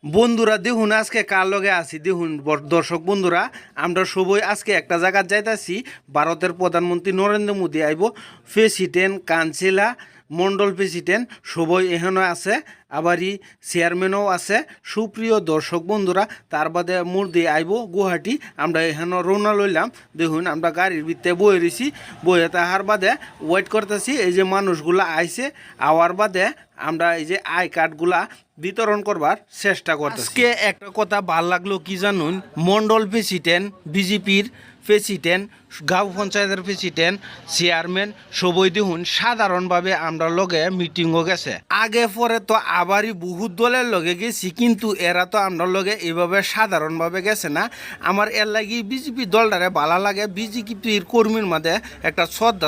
বন্ধুরা দেখুন আজকে কার লগে আছি দেখুন দর্শক বন্ধুরা আমরা সবাই আজকে একটা জায়গায় যাইতাছি। ভারতের প্রধানমন্ত্রী নরেন্দ্র মোদী আইব, প্রেসিডেন্ট কাউন্সিলা মন্ডল প্রেসিডেন্ট সবাই এখানে আছে, আবারই চেয়ারম্যানও আছে। সুপ্রিয় দর্শক বন্ধুরা, তার বাদে মুরদি আইব গুয়াহাটি। আমরা এখানে রওনা লইলাম। দেখুন আমরা গাড়ির ভিতরে বয়ে রয়েছি, বয়ে তাহার বাদে ওয়েট করতেছি। এই যে মানুষগুলা আইছে, আওয়ার বাদে আমরা এই যে আই কার্ডগুলা বিতরণ করবার চেষ্টা করতেছি। আজকে একটা কথা ভাল লাগলো কি জানুন, মন্ডল প্রেসিডেন্ট, বিজেপির প্রেসিডেন্ট, গাঁও পঞ্চায়েতের প্রেসিডেন্ট, চেয়ারম্যান সবই দেখুন সাধারণভাবে আমরা লগে মিটিংও গেছে। আগে পরে তো আবারই বহুত দলের লগে গেছি, কিন্তু এরা তো আমরা লগে এইভাবে সাধারণভাবে গেছে না। আমার এর লাগি বিজেপি দলটারে ভালো লাগে। বিজেপির কর্মীর মাঝে একটা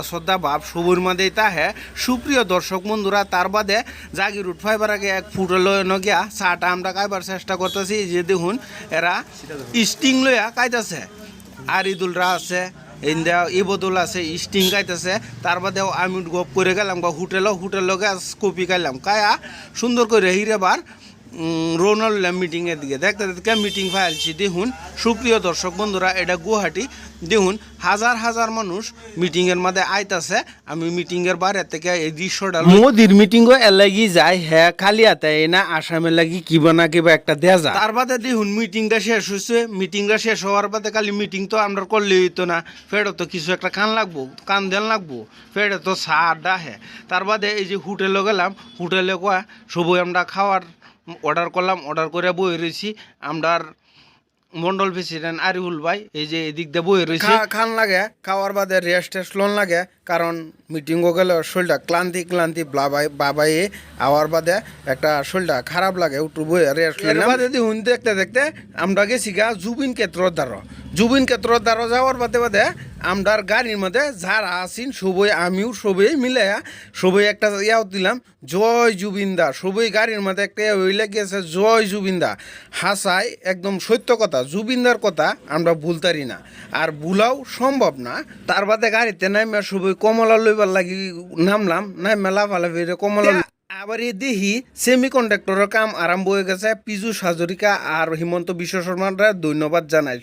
শ্রদ্ধা ভাব সবুর মাঝেই তাহে। সুপ্রিয় দর্শক বন্ধুরা, তার বাদে জাগির উঠবাইবার আগে এক ফুটো লয়ে গিয়া চাটা আমরা খাইবার চেষ্টা করতেছি। যে দেখুন এরা স্টিং লইয়া খাইতেছে, আরিদুলরা আছে, ইন্দা ইবদুল আছে, স্টিং খাইতেছে। তার বাদেও আমি গপ করে গেলাম বা হোটেল কপি খাইলাম, কায়া সুন্দর করে হিরেবার রওনা লইলাম মিটিংয়ের দিকে। দেখতে দেখতে মিটিং ফাইলছি। দেখুন সুপ্রিয় দর্শক বন্ধুরা, এটা গুয়াহাটি। দেখুন হাজার হাজার মানুষ মিটিংয়ের মাঝে আইতাছে। আমি মিটিংয়ের বাইরে থেকে এই দৃশ্যটা, মোদির মিটিংও এর লাগি যায়, হ্যাঁ খালি আতে না আসামের লাগি কিবা না কিবা একটা দেয়া যায়। তার বাদে দেখুন মিটিংটা শেষ হয়েছে। মিটিংটা শেষ হওয়ার বাদে খালি মিটিং তো আমরা করলে হইতো না, ফেরত তো কিছু একটা কান দেন লাগবো, ফেরত তো চা আড্ডা হে। তার বাদে এই যে হোটেলে গেলাম, হোটেলে কোয়া সবই আমরা খাওয়ার অর্ডার করলাম। অর্ডার করে বই রয়েছি আমরা মন্ডল প্রেসিডেন্ট আরিফুল ভাই, এই যে এদিক দিয়ে বই রয়েছে। খান লাগে, খাওয়ার বাদে রেস্ট লোন লাগে, কারণ মিটিংও গেলে শরীরটা ক্লান্তি বাবাই আওয়ার বাদে একটা শরীরটা খারাপ লাগে, একটু বই রেস্ট বাদে দেখুন দেখতে দেখতে আমরা গেছি গা জুবিন ক্ষেত্রর দ্বারা যাওয়ার বাদে আমরার গাড়ির মধ্যে যারা আছেন সবই, আমিও সবই মিলে সবই একটা ইয়াও দিলাম, জয় জুবিনদা। সবই গাড়ির মধ্যে একটা হইলে গেছে জয় জুবিনদা। হাসাই একদম সত্য কথা, জুবিনদার কথা আমরা ভুলতারি না, আর ভুলাও সম্ভব না। তার বাদে গাড়িতে নাইমা সবই কমলা লইবার লাগি নামলাম, মেলা ভালো কমলা। আবার এই দেখি সেমি কন্ডাক্টরের কাম আরম্ভ হয়ে গেছে। পিজু হাজরিকা আর হিমন্ত বিশ্ব শর্মার ধন্যবাদ জানাই।